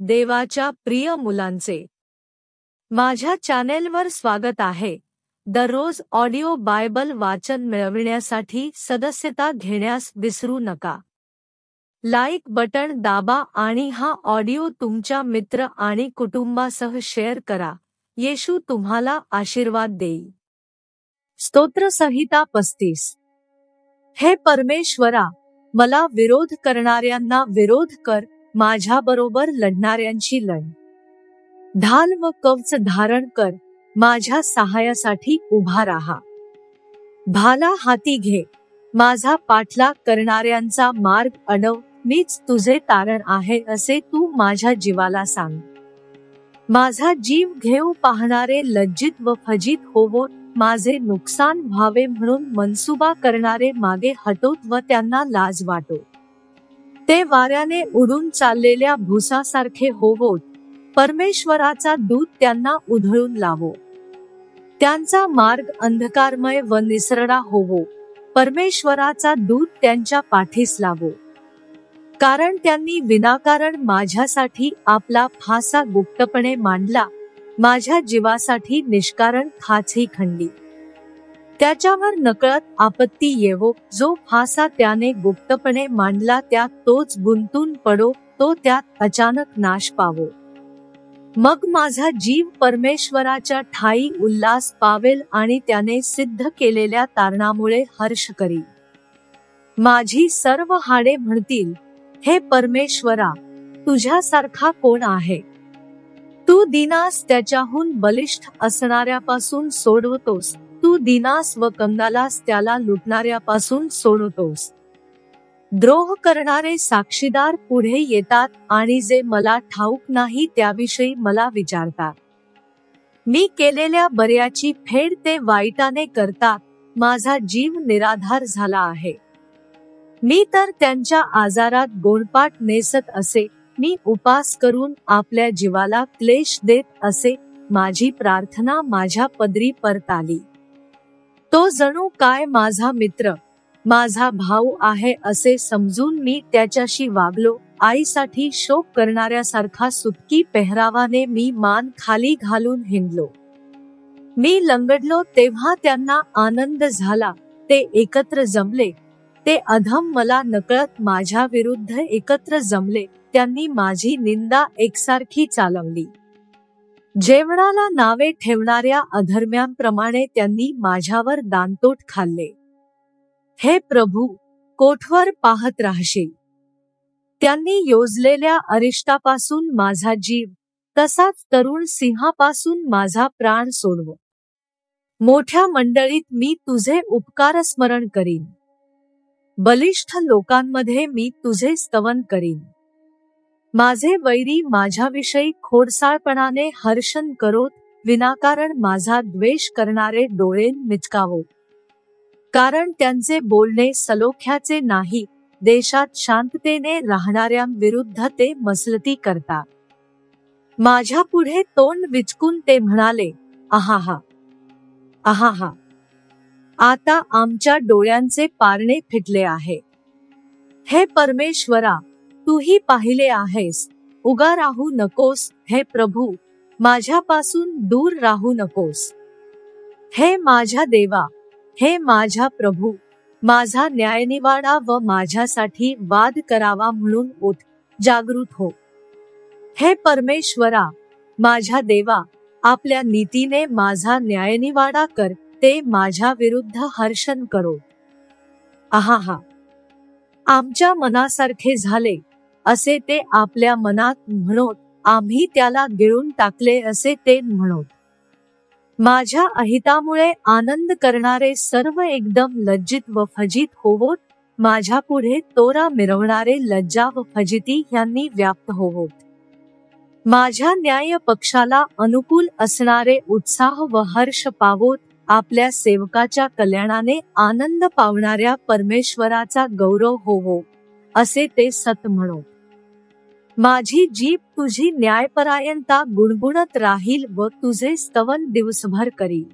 देवाच्या प्रिय मुलांचे, माझ्या चॅनेलवर स्वागत आहे. दररोज ऑडिओ बायबल वाचन मिळविण्यासाठी सदस्यता घेण्यास विसरू नका. लाईक बटन दाबा आणि हा ऑडिओ तुमच्या मित्र आणि कुटुंबासह शेअर करा. येशू तुम्हाला आशीर्वाद देईल. स्तोत्रसंहिता 35. हे परमेश्वरा, मला विरोध करणाऱ्यांना विरोध कर, माझ्याबरोबर लढणाऱ्यांची लढ. ढाल व कवच धारण कर, माझ्या सहाय्यासाठी उभा राहा. भाला हाती घे, माझा पाठलाग करणाऱ्यांचा मार्ग अडव. मीच तुझे तारण आहे असे तू माझ्या जीवाला सांग. माझा जीव घेऊ पाहणारे लज्जित व फजित होवोत. माझे नुकसान व्हावे म्हणून मनसुबा करणारे मागे हटोत व त्यांना लाज वाटो. ते वाऱ्याने उडून चाललेल्या भुसासारखे होवोत. परमेश्वराचा दूत त्यांना उधळून लावो. त्यांचा मार्ग अंधकारमय व निसरडा होवो. परमेश्वराचा दूत त्यांच्या पाठीस लावो. कारण त्यांनी विनाकारण माझ्यासाठी आपला फासा गुप्तपणे मांडला, माझ्या जीवासाठी निष्कारण खाचही खणली. त्याच्यावर नकळत आपत्ती येवो. जो फासा त्याने गुप्तपणे मांडला त्यात तोच गुंतून पडो, तो त्यात अचानक नाश पावो. मग माझा जीव परमेश्वराच्या ठायी उल्हास पावेल आणि त्याने सिद्ध केलेल्या तारणामुळे हर्ष करी. माझी सर्व हाडे म्हणतील, हे परमेश्वरा, तुझ्यासारखा कोण आहे? तू दीनास त्याच्याहून बलिष्ठ असणाऱ्यापासून सोडवतोस. तू दीनास व कंगालास त्याला लुटणाऱ्यापासून सोडवतोस. द्रोह करणारे साक्षीदार पुढे येतात आणि जे मला ठाऊक नाही त्याविषयी मला विचारतात. मी केलेल्या बऱ्याची फेड ते वाईटाने करतात. माझा जीव निराधार झाला आहे. मी तर त्यांच्या आजारात गोंडपाट नेसत असे. मी उपास करून आपल्या जीवाला क्लेश देत असे. माझी प्रार्थना माझ्या पदरी परत आली. तो जणू काय माझा मित्र, माझा भाऊ आहे असे समजून मी त्याच्याशी वागलो. आईसाठी शोक करणाऱ्यासारखा सुटकी पेहरावाने मी मान खाली घालून हिंडलो. मी लंगडलो तेव्हा त्यांना आनंद झाला. ते एकत्र जमले. ते अधम मला नकळत माझ्या विरुद्ध एकत्र जमले. त्यांनी माझी निंदा एकसारखी चालवली. जेवणाला नावे ठेवणाऱ्या अधर्म्यांप्रमाणे त्यांनी माझ्यावर दाणतोट खाल्ले. हे प्रभू, कोठवर पाहत राहशील? त्यांनी योजलेल्या अरिष्टापासून माझा जीव, तसाच तरुण सिंहापासून माझा प्राण सोडव. मोठ्या मंडळीत मी तुझे उपकार स्मरण करीन. बलिष्ठ लोकांमध्ये मी तुझे स्तवन करीन. माझे वैरी माझ्याविषयी खोडसाळपणाने हर्षण करोत. विनाकारण माझा द्वेष करणारे डोळे मिचकावोत. कारण त्यांचे बोलणे सलोख्याचे नाही. देशात शांततेने राहणाऱ्यांविरुद्ध ते मसलती करतात. माझ्या पुढे तोंड विचकून ते म्हणाले, आहाहा, आहाहा, आता आमच्या डोळ्यांचे पारणे फिटले आहे. हे परमेश्वरा, तूही पाहिले आहेस. उगा राहू नकोस. हे प्रभू, माझ्यापासून दूर राहू नकोस. हे माझ्या देवा, हे माझ्या प्रभू, माझा न्यायनिवाडा व माझ्यासाठी वाद करावा म्हणून उठ, जागृत हो. हे परमेश्वरा, माझ्या देवा, आपल्या नीतीने माझा न्यायनिवाडा कर. ते माझ्या विरुद्ध हर्षण करो. आहाहा, आमच्या मनासारखे झाले असे ते आपल्या मनात म्हणोत. आम्ही त्याला गिळून टाकले असे ते म्हणोत. माझ्या अहितामुळे आनंद करणारे सर्व एकदम लज्जित व फजित होवोत. माझ्या पुढे तोरा मिरवणारे लज्जा व फजिती यांनी व्याप्त होवोत. माझ्या न्याय पक्षाला अनुकूल असणारे उत्साह व हर्ष पावोत. आपल्या सेवकाच्या कल्याणाने आनंद पावणाऱ्या परमेश्वराचा गौरव होवो, असे ते सत म्हणोत. माझी जीभ तुझी न्यायपरायणता गुणगुणत राहील व तुझे स्तवन दिवसभर करील.